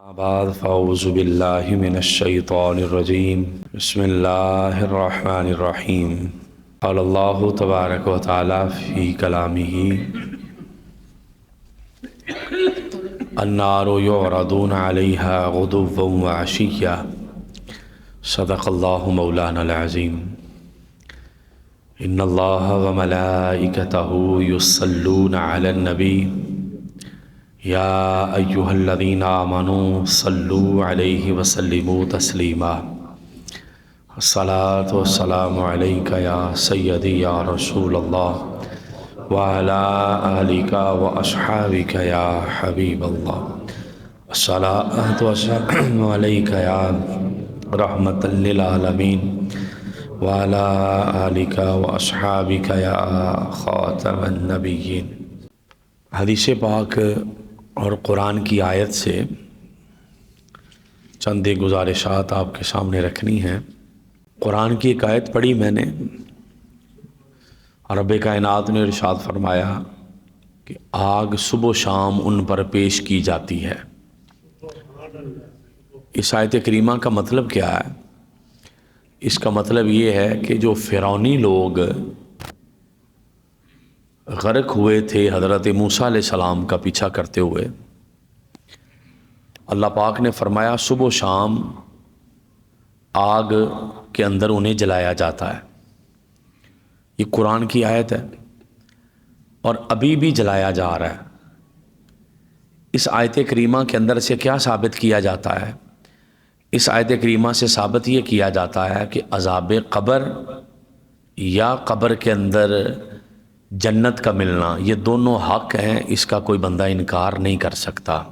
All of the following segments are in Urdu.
بعد فاعوذ باللہ من الشیطان الرجیم بسم اللہ الرحمن الرحیم قال اللہ تبارک و تعالی فی کلامہ النار یعرضون علیہا غدوا وعشیا صدق اللہ مولانا العظیم ان اللہ وملائکتہ یصلون علی النبی یا ایہا الذین آمنوا صلوا علیہ وسلموا تسلیما الصلاۃ والسلام علیک یا سیدی یا رسول اللہ وعلی آلک واصحابک یا حبیب اللہ الصلاۃ والسلام علیک یا رحمۃ للعالمین وعلی آلک واصحابک یا خاتم النبیین۔ حدیث پاک اور قرآن کی آیت سے چند ایک گزارشات آپ کے سامنے رکھنی ہیں۔ قرآن کی ایک آیت پڑھی میں نے، رب کائنات نے ارشاد فرمایا کہ آگ صبح و شام ان پر پیش کی جاتی ہے۔ اس آیت کریمہ کا مطلب کیا ہے؟ اس کا مطلب یہ ہے کہ جو فرعونی لوگ غرق ہوئے تھے حضرت موسیٰ علیہ السلام کا پیچھا کرتے ہوئے، اللہ پاک نے فرمایا صبح و شام آگ کے اندر انہیں جلایا جاتا ہے۔ یہ قرآن کی آیت ہے اور ابھی بھی جلایا جا رہا ہے۔ اس آیت کریمہ کے اندر سے کیا ثابت کیا جاتا ہے؟ اس آیت کریمہ سے ثابت یہ کیا جاتا ہے کہ عذاب قبر یا قبر کے اندر جنت کا ملنا، یہ دونوں حق ہیں، اس کا کوئی بندہ انکار نہیں کر سکتا۔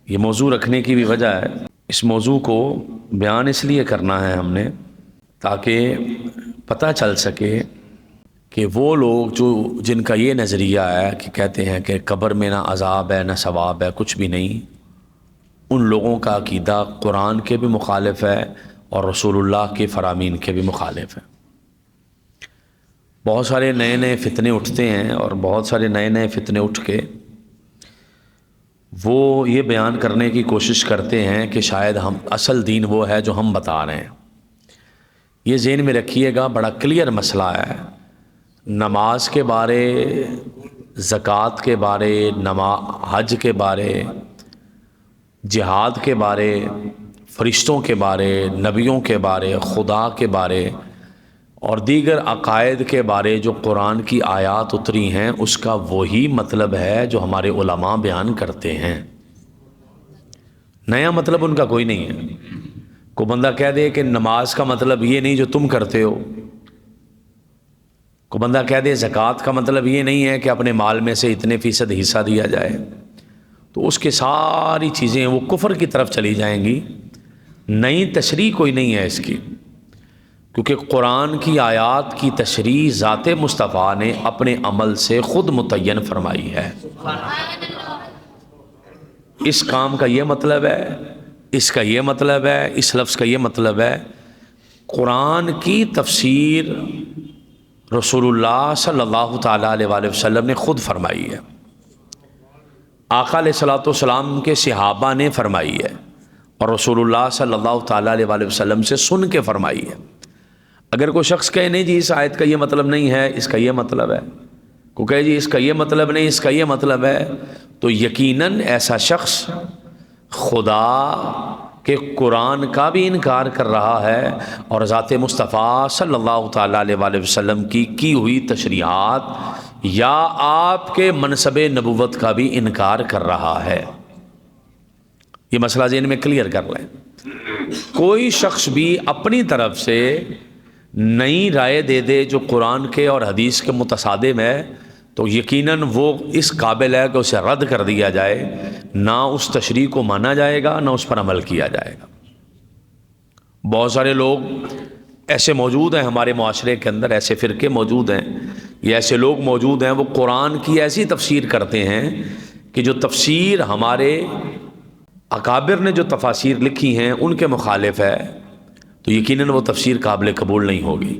یہ موضوع رکھنے کی بھی وجہ ہے، اس موضوع کو بیان اس لیے کرنا ہے ہم نے تاکہ پتہ چل سکے کہ وہ لوگ جن کا یہ نظریہ ہے کہ کہتے ہیں کہ قبر میں نہ عذاب ہے نہ ثواب ہے، کچھ بھی نہیں، ان لوگوں کا عقیدہ قرآن کے بھی مخالف ہے اور رسول اللہ کے فرامین کے بھی مخالف ہے۔ بہت سارے نئے نئے فتنے اٹھتے ہیں اور بہت سارے نئے نئے فتنے اٹھ کے وہ یہ بیان کرنے کی کوشش کرتے ہیں کہ شاید ہم اصل دین وہ ہے جو ہم بتا رہے ہیں۔ یہ ذہن میں رکھیے گا، بڑا کلیئر مسئلہ ہے۔ نماز کے بارے، زکوٰۃ کے بارے، حج کے بارے، جہاد کے بارے، فرشتوں کے بارے، نبیوں کے بارے، خدا کے بارے اور دیگر عقائد کے بارے جو قرآن کی آیات اتری ہیں، اس کا وہی مطلب ہے جو ہمارے علماء بیان کرتے ہیں۔ نیا مطلب ان کا کوئی نہیں ہے۔ کوئی بندہ کہہ دے کہ نماز کا مطلب یہ نہیں جو تم کرتے ہو، کوئی بندہ کہہ دے زکوٰۃ کا مطلب یہ نہیں ہے کہ اپنے مال میں سے اتنے فیصد حصہ دیا جائے، تو اس کے ساری چیزیں وہ کفر کی طرف چلی جائیں گی۔ نئی تشریح کوئی نہیں ہے اس کی، کیونکہ قرآن کی آیات کی تشریح ذات مصطفیٰ نے اپنے عمل سے خود متعین فرمائی ہے۔ اس کام کا یہ مطلب ہے، اس کا یہ مطلب ہے، اس لفظ کا یہ مطلب ہے۔ قرآن کی تفسیر رسول اللہ صلی اللہ تعالیٰ علیہ وآلہ وسلم نے خود فرمائی ہے، آقا علیہ الصلوۃ والسلام کے صحابہ نے فرمائی ہے اور رسول اللہ صلی اللہ تعالیٰ علیہ وآلہ وسلم سے سن کے فرمائی ہے۔ اگر کوئی شخص کہے نہیں جی اس آیت کا یہ مطلب نہیں ہے، اس کا یہ مطلب ہے، کوئی کہے جی اس کا یہ مطلب نہیں، اس کا یہ مطلب ہے، تو یقیناً ایسا شخص خدا کے قرآن کا بھی انکار کر رہا ہے اور ذات مصطفیٰ صلی اللہ تعالیٰ علیہ وآلہ وسلم کی ہوئی تشریحات یا آپ کے منصب نبوت کا بھی انکار کر رہا ہے۔ یہ مسئلہ ذہن میں کلیئر کر لیں۔ کوئی شخص بھی اپنی طرف سے نئی رائے دے دے جو قرآن کے اور حدیث کے متصادم ہے، تو یقیناً وہ اس قابل ہے کہ اسے رد کر دیا جائے، نہ اس تشریح کو مانا جائے گا نہ اس پر عمل کیا جائے گا۔ بہت سارے لوگ ایسے موجود ہیں ہمارے معاشرے کے اندر، ایسے فرقے موجود ہیں یا ایسے لوگ موجود ہیں، وہ قرآن کی ایسی تفسیر کرتے ہیں کہ جو تفسیر ہمارے اکابر نے جو تفاسیر لکھی ہیں ان کے مخالف ہے، تو یقیناً وہ تفسیر قابل قبول نہیں ہوگی۔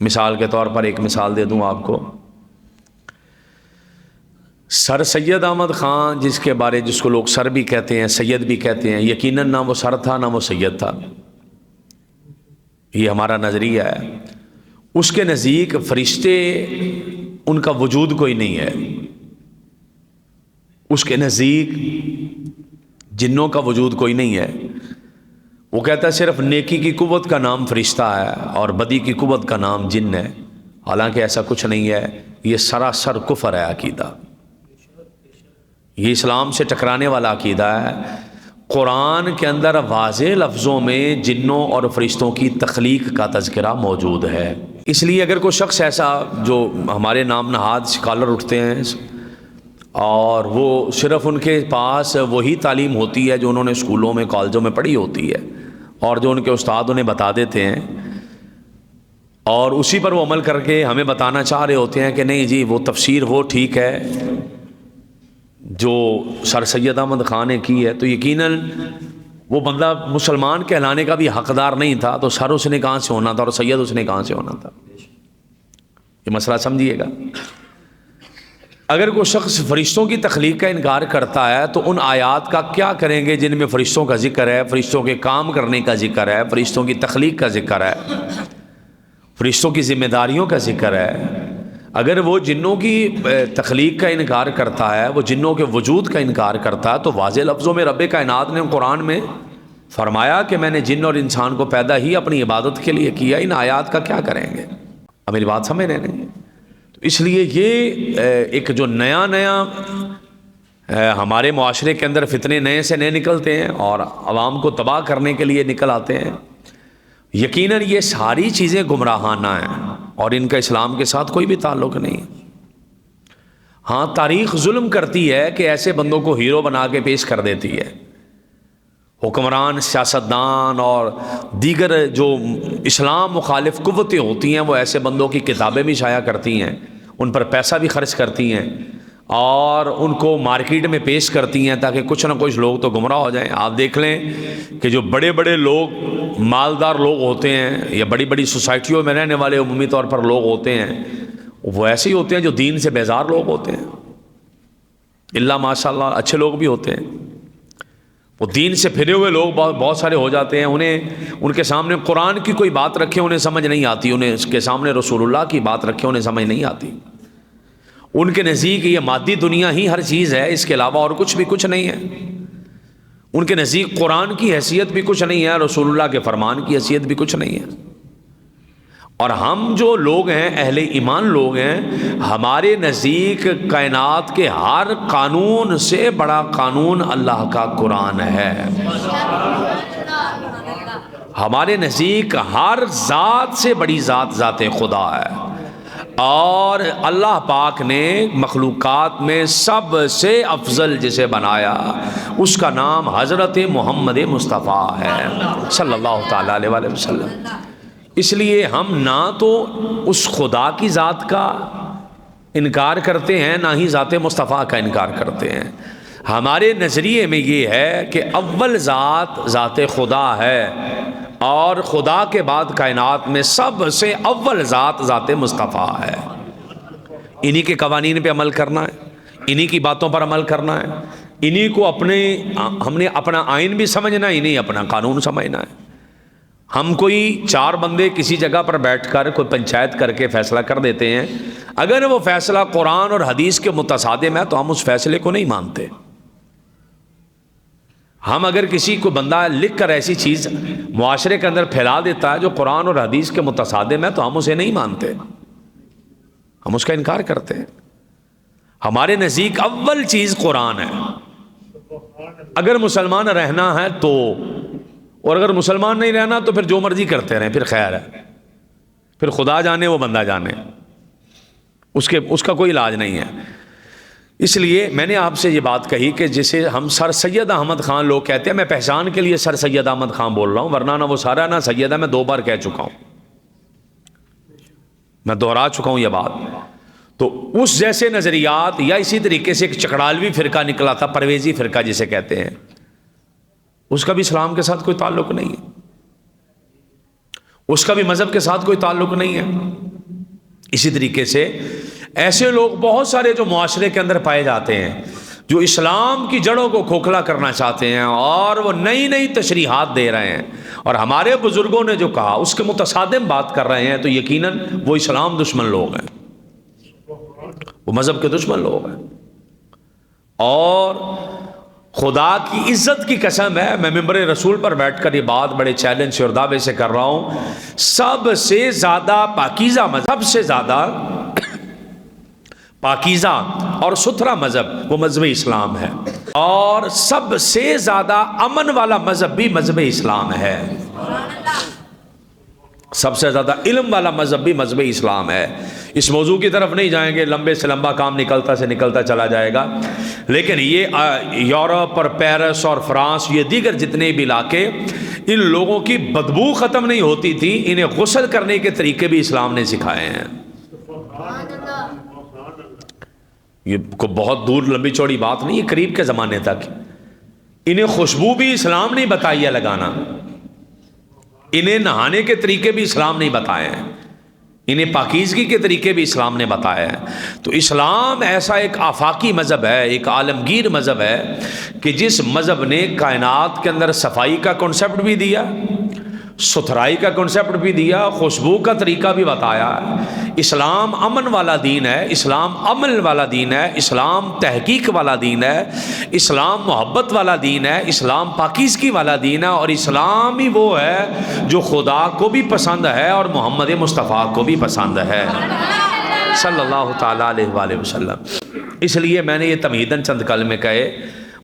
مثال کے طور پر ایک مثال دے دوں آپ کو، سر سید احمد خان جس کو لوگ سر بھی کہتے ہیں سید بھی کہتے ہیں، یقیناً نہ وہ سر تھا نہ وہ سید تھا، یہ ہمارا نظریہ ہے۔ اس کے نزدیک فرشتے ان کا وجود کوئی نہیں ہے، اس کے نزدیک جنوں کا وجود کوئی نہیں ہے۔ وہ کہتا ہے صرف نیکی کی قوت کا نام فرشتہ ہے اور بدی کی قوت کا نام جن ہے، حالانکہ ایسا کچھ نہیں ہے، یہ سراسر کفر ہے عقیدہ، یہ اسلام سے ٹکرانے والا عقیدہ ہے۔ قرآن کے اندر واضح لفظوں میں جنوں اور فرشتوں کی تخلیق کا تذکرہ موجود ہے۔ اس لیے اگر کوئی شخص ایسا جو ہمارے نام نہاد اسکالر اٹھتے ہیں اور وہ صرف ان کے پاس وہی تعلیم ہوتی ہے جو انہوں نے اسکولوں میں کالجوں میں پڑھی ہوتی ہے اور جو ان کے استاد انہیں بتا دیتے ہیں، اور اسی پر وہ عمل کر کے ہمیں بتانا چاہ رہے ہوتے ہیں کہ نہیں جی وہ تفسیر وہ ٹھیک ہے جو سر سید احمد خان نے کی ہے، تو یقیناً وہ بندہ مسلمان کہلانے کا بھی حقدار نہیں تھا، تو سر اس نے کہاں سے ہونا تھا اور سید اس نے کہاں سے ہونا تھا؟ یہ مسئلہ سمجھیے گا۔ اگر کوئی شخص فرشتوں کی تخلیق کا انکار کرتا ہے تو ان آیات کا کیا کریں گے جن میں فرشتوں کا ذکر ہے، فرشتوں کے کام کرنے کا ذکر ہے، فرشتوں کی تخلیق کا ذکر ہے، فرشتوں کی ذمہ داریوں کا ذکر ہے؟ اگر وہ جنوں کی تخلیق کا انکار کرتا ہے، وہ جنوں کے وجود کا انکار کرتا ہے، تو واضح لفظوں میں رب کائنات نے قرآن میں فرمایا کہ میں نے جن اور انسان کو پیدا ہی اپنی عبادت کے لیے کیا، ان آیات کا کیا کریں گے؟ اب میری بات سمجھ رہے ہیں؟ تو اس لیے یہ ایک جو نیا ہمارے معاشرے کے اندر فتنے نئے سے نئے نکلتے ہیں اور عوام کو تباہ کرنے کے لیے نکل آتے ہیں، یقیناً یہ ساری چیزیں گمراہانہ ہیں اور ان کا اسلام کے ساتھ کوئی بھی تعلق نہیں۔ ہاں تاریخ ظلم کرتی ہے کہ ایسے بندوں کو ہیرو بنا کے پیش کر دیتی ہے، حکمران، سیاستدان اور دیگر جو اسلام مخالف قوتیں ہوتی ہیں وہ ایسے بندوں کی کتابیں بھی شائع کرتی ہیں، ان پر پیسہ بھی خرچ کرتی ہیں اور ان کو مارکیٹ میں پیش کرتی ہیں تاکہ کچھ نہ کچھ لوگ تو گمراہ ہو جائیں۔ آپ دیکھ لیں کہ جو بڑے بڑے لوگ، مالدار لوگ ہوتے ہیں یا بڑی بڑی سوسائٹیوں میں رہنے والے عمومی طور پر لوگ ہوتے ہیں، وہ ایسے ہی ہوتے ہیں جو دین سے بیزار لوگ ہوتے ہیں، اللہ ماشاء اللہ اچھے لوگ بھی ہوتے ہیں، وہ دین سے پھرے ہوئے لوگ بہت سارے ہو جاتے ہیں، انہیں ان کے سامنے قرآن کی کوئی بات رکھے انہیں سمجھ نہیں آتی، انہیں اس کے سامنے رسول اللہ کی بات رکھے انہیں سمجھ نہیں آتی، ان کے نزدیک یہ مادی دنیا ہی ہر چیز ہے، اس کے علاوہ اور کچھ بھی کچھ نہیں ہے، ان کے نزدیک قرآن کی حیثیت بھی کچھ نہیں ہے، رسول اللہ کے فرمان کی حیثیت بھی کچھ نہیں ہے۔ اور ہم جو لوگ ہیں، اہل ایمان لوگ ہیں، ہمارے نزدیک کائنات کے ہر قانون سے بڑا قانون اللہ کا قرآن ہے، ہمارے نزدیک ہر ذات سے بڑی ذات ذات خدا ہے، اور اللہ پاک نے مخلوقات میں سب سے افضل جسے بنایا اس کا نام حضرت محمد مصطفیٰ ہے صلی اللہ تعالیٰ علیہ وآلہ وسلم۔ اس لیے ہم نہ تو اس خدا کی ذات کا انکار کرتے ہیں نہ ہی ذات مصطفیٰ کا انکار کرتے ہیں، ہمارے نظریے میں یہ ہے کہ اول ذات ذات خدا ہے اور خدا کے بعد کائنات میں سب سے اول ذات ذات مصطفیٰ ہے، انہی کے قوانین پہ عمل کرنا ہے، انہی کی باتوں پر عمل کرنا ہے، انہی کو ہم نے اپنا آئین بھی سمجھنا ہے، انہی اپنا قانون سمجھنا ہے۔ ہم کوئی چار بندے کسی جگہ پر بیٹھ کر کوئی پنچایت کر کے فیصلہ کر دیتے ہیں، اگر وہ فیصلہ قرآن اور حدیث کے متصادم ہے تو ہم اس فیصلے کو نہیں مانتے۔ ہم اگر کسی کو بندہ لکھ کر ایسی چیز معاشرے کے اندر پھیلا دیتا ہے جو قرآن اور حدیث کے متصادم ہے تو ہم اسے نہیں مانتے، ہم اس کا انکار کرتے ہیں۔ ہمارے نزدیک اول چیز قرآن ہے، اگر مسلمان رہنا ہے تو، اور اگر مسلمان نہیں رہنا تو پھر جو مرضی کرتے رہیں، پھر خیر ہے، پھر خدا جانے وہ بندہ جانے، اس کا کوئی علاج نہیں ہے۔ اس لیے میں نے آپ سے یہ بات کہی کہ جسے ہم سر سید احمد خان لوگ کہتے ہیں، میں پہچان کے لیے سر سید احمد خان بول رہا ہوں، ورنہ نہ وہ سارا نہ سید ہے، میں 2 بار کہہ چکا ہوں، میں دہرا چکا ہوں یہ بات۔ تو اس جیسے نظریات یا اسی طریقے سے ایک چکڑالوی فرقہ نکلا تھا، پرویزی فرقہ جسے کہتے ہیں، اس کا بھی اسلام کے ساتھ کوئی تعلق نہیں ہے، اس کا بھی مذہب کے ساتھ کوئی تعلق نہیں ہے۔ اسی طریقے سے ایسے لوگ بہت سارے جو معاشرے کے اندر پائے جاتے ہیں جو اسلام کی جڑوں کو کھوکھلا کرنا چاہتے ہیں اور وہ نئی نئی تشریحات دے رہے ہیں اور ہمارے بزرگوں نے جو کہا اس کے متصادم بات کر رہے ہیں، تو یقیناً وہ اسلام دشمن لوگ ہیں، وہ مذہب کے دشمن لوگ ہیں۔ اور خدا کی عزت کی قسم ہے، میں ممبر رسول پر بیٹھ کر یہ بات بڑے چیلنج سے اور دعوے سے کر رہا ہوں، سب سے زیادہ پاکیزہ مذہب، سب سے زیادہ پاکیزہ اور ستھرا مذہب وہ مذہب اسلام ہے، اور سب سے زیادہ امن والا مذہب بھی مذہب اسلام ہے، سب سے زیادہ علم والا مذہب بھی مذہب اسلام ہے۔ اس موضوع کی طرف نہیں جائیں گے، لمبے سے لمبا کام نکلتا سے نکلتا چلا جائے گا، لیکن یہ یورپ اور پیرس اور فرانس، یہ دیگر جتنے بھی علاقے، ان لوگوں کی بدبو ختم نہیں ہوتی تھی، انہیں غسل کرنے کے طریقے بھی اسلام نے سکھائے ہیں۔ یہ کو بہت دور لمبی چوڑی بات نہیں ہے، قریب کے زمانے تک انہیں خوشبو بھی اسلام نہیں بتائی ہے لگانا، انہیں نہانے کے طریقے بھی اسلام نہیں بتائے ہیں، انہیں پاکیزگی کے طریقے بھی اسلام نے بتایا ہے۔ تو اسلام ایسا ایک آفاقی مذہب ہے، ایک عالمگیر مذہب ہے کہ جس مذہب نے کائنات کے اندر صفائی کا کنسپٹ بھی دیا، ستھرائی کا کنسپٹ بھی دیا، خوشبو کا طریقہ بھی بتایا۔ اسلام امن والا دین ہے، اسلام عمل والا دین ہے، اسلام تحقیق والا دین ہے، اسلام محبت والا دین ہے، اسلام پاکیزگی والا دین ہے، اور اسلام ہی وہ ہے جو خدا کو بھی پسند ہے اور محمد مصطفیٰ کو بھی پسند ہے صلی اللہ تعالیٰ علیہ وآلہ وسلم۔ اس لیے میں نے یہ تمہیداً چند کلمے کہے